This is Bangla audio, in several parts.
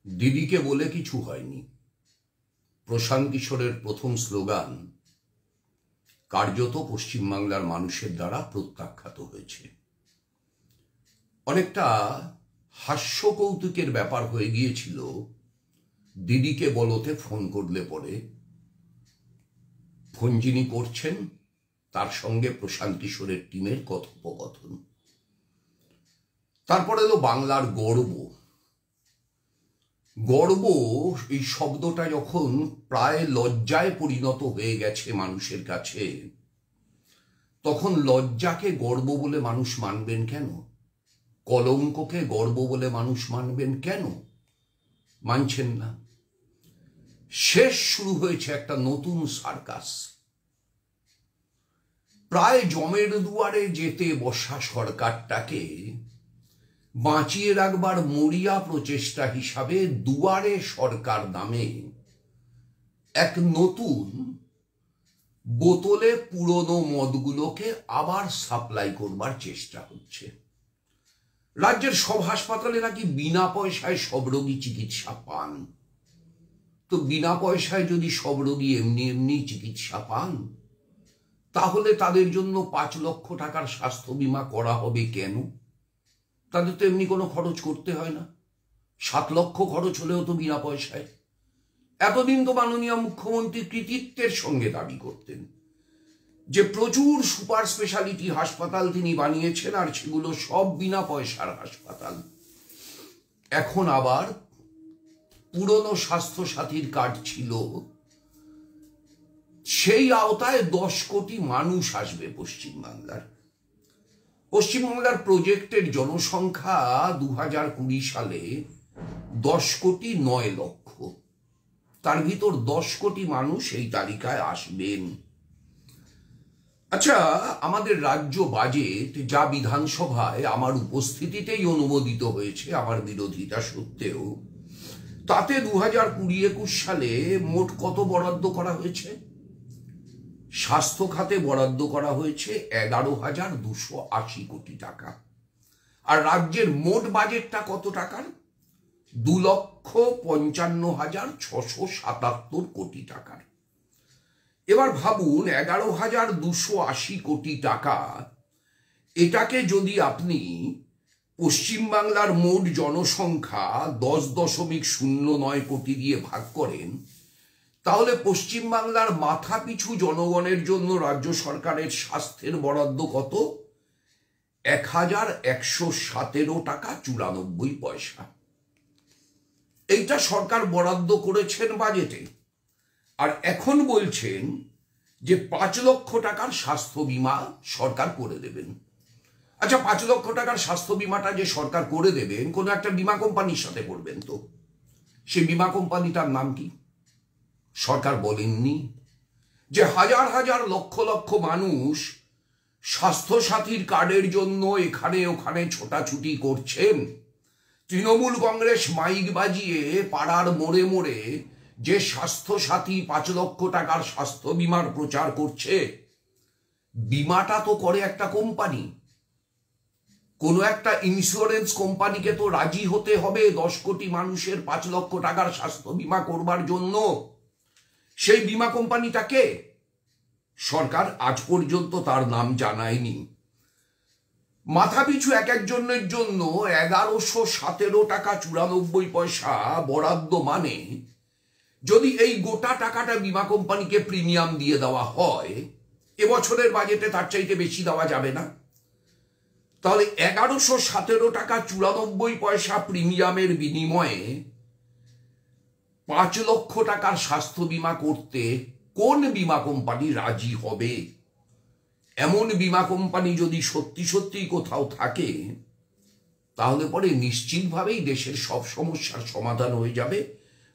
দিদিকে বলে কিছু হয়নি। প্রশান্ত কিশোরের প্রথম স্লোগান কার্যত পশ্চিমবাংলার মানুষের দ্বারা প্রত্যাখ্যাত হয়েছে। অনেকটা হাস্য কৌতুকের ব্যাপার হয়ে গিয়েছিল দিদিকে বলতে ফোন করলে পরে ফোন যিনি করছেন তার সঙ্গে প্রশান্ত কিশোরের টিমের কথোপকথন। তারপরে এলো বাংলার গর্ব। গর্ব এই শব্দটা যখন প্রায় লজ্জায় পরিণত হয়ে গেছে মানুষের কাছে, তখন লজ্জাকে গর্ব বলে মানুষ মানবেন কেন? কলঙ্ককে গর্ব বলে মানুষ মানবেন কেন? মানছেন না। শেষ শুরু হয়েছে একটা নতুন সার্কাস। প্রায় জমের দুয়ারে যেতে বসা সরকারটাকে বাঁচিয়ে রাখবার মরিয়া প্রচেষ্টা হিসাবে দুয়ারে সরকার নামে এক নতুন বোতলে পুরনো মদগুলোকে আবার সাপ্লাই করবার চেষ্টা হচ্ছে। রাজ্যের সব হাসপাতালে নাকি বিনা পয়সায় সব রোগী চিকিৎসা পান। তো বিনা পয়সায় যদি সব রোগী এমনি এমনি চিকিৎসা পান, তাহলে তাদের জন্য 5 লক্ষ টাকার স্বাস্থ্য বীমা করা হবে কেন? তাদের তো এমনি কোনো খরচ করতে হয় না। 7 লক্ষ খরচ হলেও তো বিনা পয়সায়। এতদিন তো মাননীয় মুখ্যমন্ত্রী কৃতিত্বের সঙ্গে দাবি করতেন যে প্রচুর সুপার স্পেশালিটি হাসপাতাল তিনি বানিয়েছেন আর সেগুলো সব বিনা পয়সার হাসপাতাল। এখন আবার পুরনো স্বাস্থ্য সাথীর কার্ড ছিল, সেই আওতায় 10 কোটি মানুষ আসবে পশ্চিমবাংলার। পশ্চিমবাংলার প্রজেক্টের জনসংখ্যা 2020 সালে 10 কোটি 9 লক্ষ। তার ভিতর 10 কোটি মানুষ এই তালিকায় আসবেন। আচ্ছা, আমাদের রাজ্য বাজেট যা বিধানসভায় আমার উপস্থিতিতেই অনুমোদিত হয়েছে আমার বিরোধিতা সত্ত্বেও, তাতে 2020-21 সালে মোট কত বরাদ্দ করা হয়েছে? স্বাস্থ্য খাতে বরাদ্দ করা হয়েছে 11,280 কোটি টাকা। আর রাজ্যের মোট বাজেটটা কত টাকার? 2,55,677 কোটি টাকার। এবার ভাবুন, 11,280 কোটি টাকা, এটাকে যদি আপনি পশ্চিমবাংলার মোট জনসংখ্যা 10.09 কোটি দিয়ে ভাগ করেন, তাহলে পশ্চিমবাংলার মাথা পিছু জনগণের জন্য রাজ্য সরকারের স্বাস্থ্যের বরাদ্দ কত? 1,117 টাকা 94 পয়সা। এইটা সরকার বরাদ্দ করেছেন বাজেটে। আর এখন বলছেন যে 5 লক্ষ টাকার স্বাস্থ্য বীমা সরকার করে দেবেন। আচ্ছা, 5 লক্ষ টাকার স্বাস্থ্য বীমাটা যে সরকার করে দেবেন, কোনো একটা বীমা কোম্পানির সাথে করবেন তো। সেই বীমা কোম্পানিটার নাম কি? সরকার বলেননি যে হাজার হাজার লক্ষ লক্ষ মানুষ স্বাস্থ্য সাথীর কার্ডের জন্য এখানে ওখানে ছোটাছুটি করছেন। তৃণমূল কংগ্রেস মাইক বাজিয়ে পাড়ার মোড়ে মোড়ে যে স্বাস্থ্য সাথী 5 লক্ষ টাকার স্বাস্থ্য বীমার প্রচার করছে, বীমাটা তো করে একটা কোম্পানি। কোনো একটা ইন্স্যুরেন্স কোম্পানিকে তো রাজি হতে হবে 10 কোটি মানুষের 5 লক্ষ টাকার স্বাস্থ্য বীমা করবার জন্য। সেই বীমা কোম্পানিটাকে সরকার আজ পর্যন্ত তার নাম জানায়নি। মাথাপিছু এক একজনের জন্য 1117 টাকা 94 পয়সা বরাদ্দ, মানে যদি এই গোটা টাকাটা বীমা কোম্পানিকে প্রিমিয়াম দিয়ে দেওয়া হয়, এবছরের বাজেটে তার চাইতে বেশি দেওয়া যাবে না? তাহলে 1117 টাকা 94 পয়সা প্রিমিয়ামের বিনিময়ে 5 লক্ষ টাকার স্বাস্থ্য বীমা করতে কোন বীমা কোম্পানি রাজি হবে? এমন বীমা কোম্পানি যদি সত্যি সত্যি কোথাও থাকে, তাহলে পরে নিশ্চিতভাবেই দেশের সব সমস্যার সমাধান হয়ে যাবে।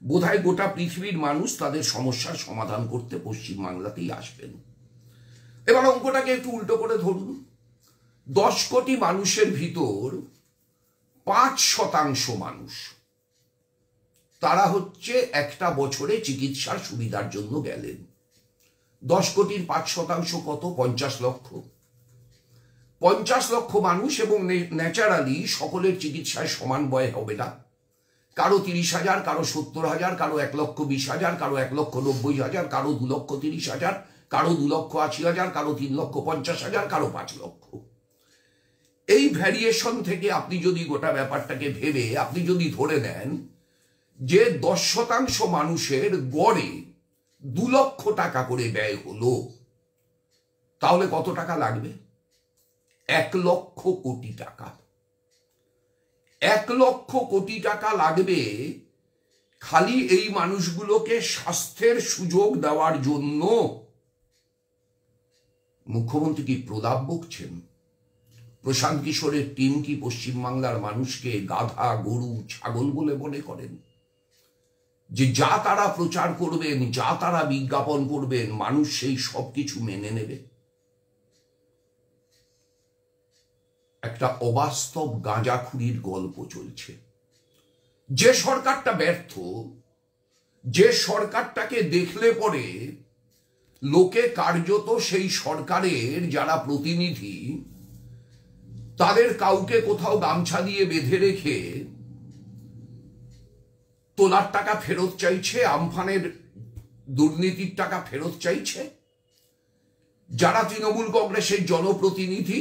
বোধহয় গোটা পৃথিবীর মানুষ তাদের সমস্যার সমাধান করতে পশ্চিমবাংলাতেই আসবেন। এবার অঙ্কটাকে একটু উল্টো করে ধরুন। 10 কোটি মানুষের ভিতর 5% মানুষ, তারা হচ্ছে একটা বছরে চিকিৎসার সুবিধার জন্য গেলেন। 10 কোটির 5% কত? 50 লক্ষ। 50 লক্ষ মানুষ, এবং ন্যাচারালি সকলের চিকিৎসায় সমান ব্যয় হবে না। কারো 30,000, কারো 70,000, কারো 1,20,000, কারো 1,90,000, কারো 2,30,000, কারো 2,80,000, কারো 3,50,000, কারো 5 লক্ষ। এই ভ্যারিয়েশন থেকে আপনি যদি গোটা ব্যাপারটাকে ভেবে আপনি যদি ধরে নেন যে 10% মানুষের গড়ে 2 লক্ষ টাকা করে ব্যয় হলো, তাহলে কত টাকা লাগবে? 1 লক্ষ কোটি টাকা। 1 লক্ষ কোটি টাকা লাগবে খালি এই মানুষগুলোকে স্বাস্থ্যের সুযোগ দেওয়ার জন্য। মুখ্যমন্ত্রী কি প্রলাপ বকছেন? প্রশান্ত কিশোরের টিম কি পশ্চিমবাংলার মানুষকে গাধা, গরু, ছাগল বলে মনে করেন? যে যা তারা প্রচার করবেন, যা তারা বিজ্ঞাপন করবেন, মানুষ সেই সব কিছু মেনে নেবে? একটা অবাস্তব গাঁজাখুরির গল্প চলছে। যে সরকারটা ব্যর্থ, যে সরকারটাকে দেখলে পরে লোকে কার্যত সেই সরকারের যারা প্রতিনিধি তাদের কাউকে কোথাও গামছা দিয়ে বেঁধে রেখে তোলার টাকা ফেরত চাইছে, আমফানের দুর্নীতির টাকা ফেরত চাইছে। যারা তৃণমূল কংগ্রেসের জনপ্রতিনিধি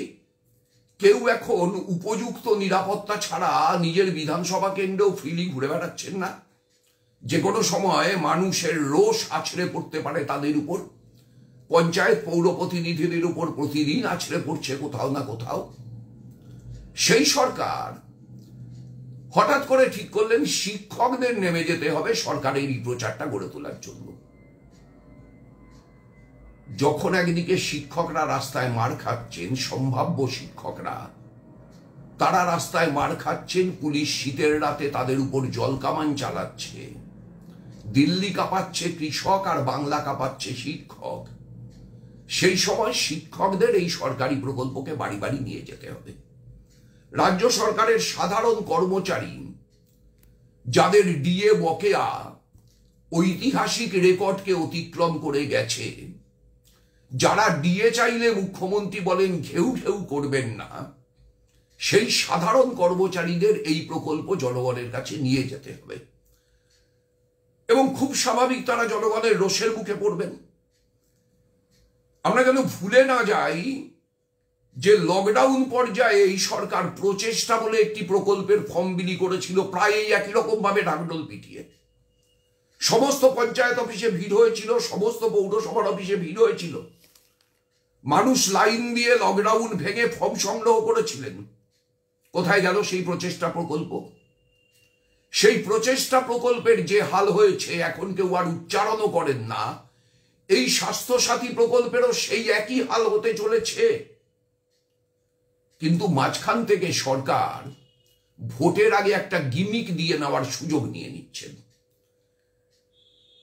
কেউ এখন উপযুক্ত নিরাপত্তা ছাড়া নিজের বিধানসভা কেন্দ্রেও ফ্রিলি ঘুরে বেড়াচ্ছেন না। যে কোনো সময় মানুষের রোষ আছড়ে পড়তে পারে তাদের উপর। পঞ্চায়েত পৌর প্রতিনিধিদের উপর প্রতিদিন আছড়ে পড়ছে কোথাও না কোথাও। সেই সরকার হঠাৎ করে ঠিক করলেন শিক্ষকদের নেমে যেতে হবে সরকারের এই প্রচারটা গড়ে তোলার জন্য। যখন একদিকে শিক্ষকরা রাস্তায় মার খাচ্ছেন, সম্ভাব্য শিক্ষকরা তারা রাস্তায় মার খাচ্ছেন, পুলিশ শীতের রাতে তাদের উপর জল কামান চালাচ্ছে, দিল্লি কাঁপাচ্ছে কৃষক আর বাংলা কাঁপাচ্ছে শিক্ষক, সেই সময় শিক্ষকদের এই সরকারি প্রকল্পকে বাড়ি বাড়ি নিয়ে যেতে হবে। রাজ্য সরকারের সাধারণ কর্মচারী যাদের ডিএ বকেয়া ঐতিহাসিক রেকর্ডকে অতিক্রম করে গেছে, যারা ডিএ চাইলে মুখ্যমন্ত্রী বলেন ঘেউ ঘেউ করবেন না, সেই সাধারণ কর্মচারীদের এই প্রকল্প জনগণের কাছে নিয়ে যেতে হবে। এবং খুব স্বাভাবিক তারা জনগণের রোষের মুখে পড়বেন। আমরা যেন ভুলে না যাই যে লকডাউন পর্যায়ে এই সরকার প্রচেষ্টা বলে একটি প্রকল্পের ফর্ম বিলি করেছিল, প্রায় একই রকম ভাবে ঢাকঢোল পিটিয়ে। সমস্ত পঞ্চায়েত অফিসে ভিড় হয়েছিল, সমস্ত পৌরসভার অফিসে ভিড় হয়েছিল, মানুষ লাইন দিয়ে লকডাউন ভেঙে ফর্ম সংগ্রহ করেছিলেন। কোথায় গেল সেই প্রচেষ্টা প্রকল্প? সেই প্রচেষ্টা প্রকল্পের যে হাল হয়েছে এখন কেউ আর উচ্চারণও করেন না। এই স্বাস্থ্যসাথী প্রকল্পেরও সেই একই হাল হতে চলেছে। কিন্তু মাঝখান থেকে সরকার ভোটের আগে একটা গিমিক দিয়ে নেওয়ার সুযোগ নিয়ে নিচ্ছেন।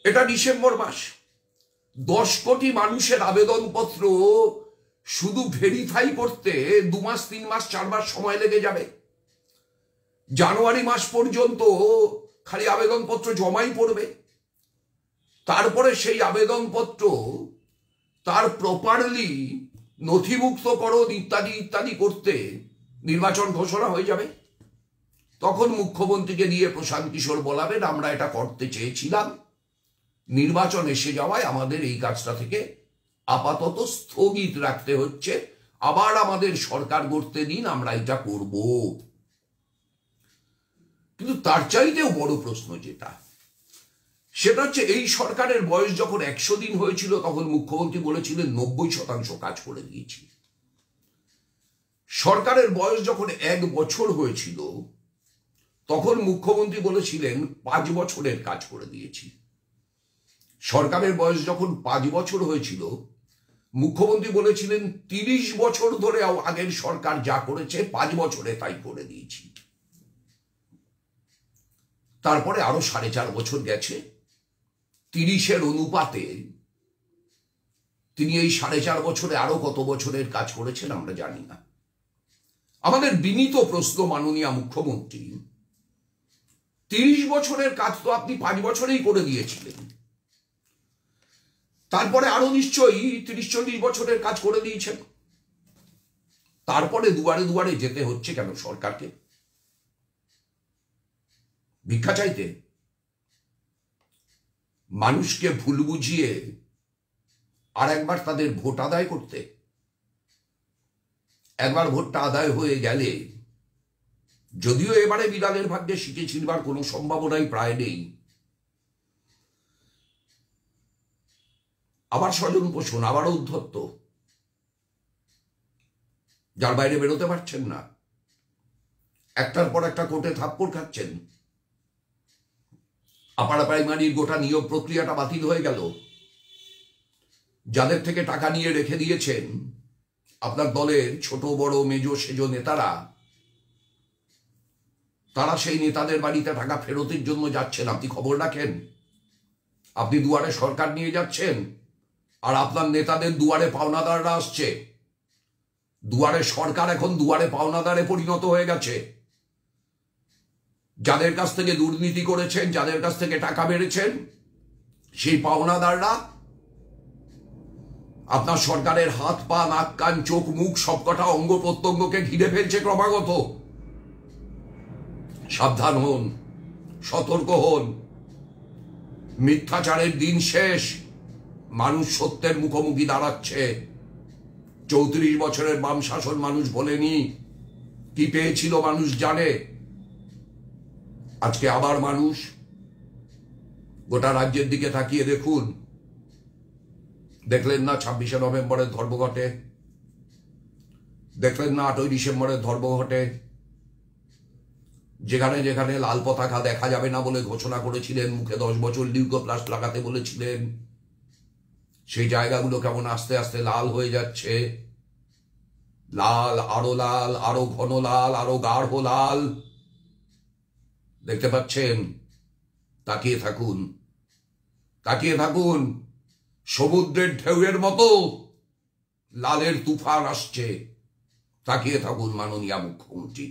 এটা ডিসেম্বর মাস, 10 কোটি মানুষের আবেদনপত্র শুধু ভেরিফাই করতে 2 মাস 3 মাস 4 মাস সময় লেগে যাবে। জানুয়ারি মাস পর্যন্ত খালি আবেদনপত্র জমাই পড়বে। তারপরে সেই আবেদনপত্র তার প্রপারলি নথিভুক্তকরণ ইত্যাদি ইত্যাদি করতে নির্বাচন ঘোষণা হয়ে যাবে। তখন মুখ্যমন্ত্রীকে দিয়ে প্রশান্ত কিশোর বলাবেন আমরা এটা করতে চেয়েছিলাম, নির্বাচন এসে যাওয়ায় আমাদের এই কাজটা থেকে আপাতত স্থগিত রাখতে হচ্ছে, আবার আমাদের সরকার গড়তে দিন, আমরা এটা করব। কিন্তু তার চাইতেও বড় প্রশ্ন যেটা, সেটা হচ্ছে এই সরকারের বয়স যখন 100 দিন হয়েছিল তখন মুখ্যমন্ত্রী বলেছিলেন 90% কাজ করে দিয়েছি। সরকারের বয়স যখন 1 বছর হয়েছিল তখন মুখ্যমন্ত্রী বলেছিলেন 5 বছরের কাজ করে দিয়েছি। সরকারের বয়স যখন 5 বছর হয়েছিল মুখ্যমন্ত্রী বলেছিলেন 30 বছর ধরে আগের সরকার যা করেছে 5 বছরে তাই করে দিয়েছি। তারপরে আরো 4.5 বছর গেছে, 30-এর অনুপাতে তিনি এই 4.5 বছরে আরো কত বছরের কাজ করেছেন আমরা জানি না। আমাদের বিনীত প্রশ্ন মাননীয় মুখ্যমন্ত্রী, 30 বছরের কাজ তো আপনি 5 বছরেই করে দিয়েছিলেন, তারপরে আরো নিশ্চয়ই 30-40 বছরের কাজ করে দিয়েছেন, তারপরে দুয়ারে দুয়ারে যেতে হচ্ছে কেন সরকারকে? ভিক্ষা চাইতে? মানুষকে ভুল বুঝিয়ে আর একবার তাদের ভোট আদায় করতে? একবার ভোটটা আদায় হয়ে গেলে, যদিও এবারে বিড়ালের ভাগ্যে শিখে ছিনবার কোনো সম্ভাবনাই প্রায় নেই, আবার স্বজন পোষণ, আবারও উদ্ধত্ত, যার বাইরে বেরোতে পারছেন না, একটার পর একটা কোর্টে থাপ্পড় খাচ্ছেন। আপাড়া প্রাইমারির গোটা নিয়োগ প্রক্রিয়াটা বাতিল হয়ে গেল। যাদের থেকে টাকা নিয়ে রেখে দিয়েছেন আপনার দলের ছোট বড় মেজো সেজো নেতারা, তারা সেই নেতাদের বাড়িতে টাকা ফেরতের জন্য যাচ্ছেন। আপনি খবর রাখেন? আপনি দুয়ারে সরকার নিয়ে যাচ্ছেন, আর আপনার নেতাদের দুয়ারে পাওনাদাররা আসছে। দুয়ারে সরকার এখন দুয়ারে পাওনাদারে পরিণত হয়ে গেছে। যাদের কাছ থেকে দুর্নীতি করেছেন, যাদের কাছ থেকে টাকা বেড়েছেন, সেই পাওনাদাররা আপনার সরকারের হাত পা নাক কান চোখ মুখ সবকটা অঙ্গ প্রত্যঙ্গকে ঘিরে ফেলছে ক্রমাগত। সাবধান হন, সতর্ক হন। মিথ্যাচারের দিন শেষ, মানুষ সত্যের মুখোমুখি দাঁড়াচ্ছে। 34 বছরের বাম শাসন মানুষ বলেনি, কি পেয়েছিল মানুষ জানে। আজকে আবার মানুষ, গোটা রাজ্যের দিকে তাকিয়ে দেখুন। দেখলেন না 26শে নভেম্বরের ধর্মঘটে? দেখলেন না 8ই ডিসেম্বরের ধর্মঘটে? যেখানে যেখানে লাল পতাকা দেখা যাবে না বলে ঘোষণা করেছিলেন, মুখে 10 বছর লিউকোপ্লাস্ট লাগাতে বলেছিলেন, সেই জায়গাগুলো কেমন আস্তে আস্তে লাল হয়ে যাচ্ছে। লাল, আরো ঘন লাল, আরো গাঢ় লাল। দেখতে পাচ্ছেন? তাকিয়ে থাকুন, তাকিয়ে থাকুন। সমুদ্রের ঢেউয়ের মতো লালের তুফান আসছে। তাকিয়ে থাকুন মাননীয় মুখ্যমন্ত্রী।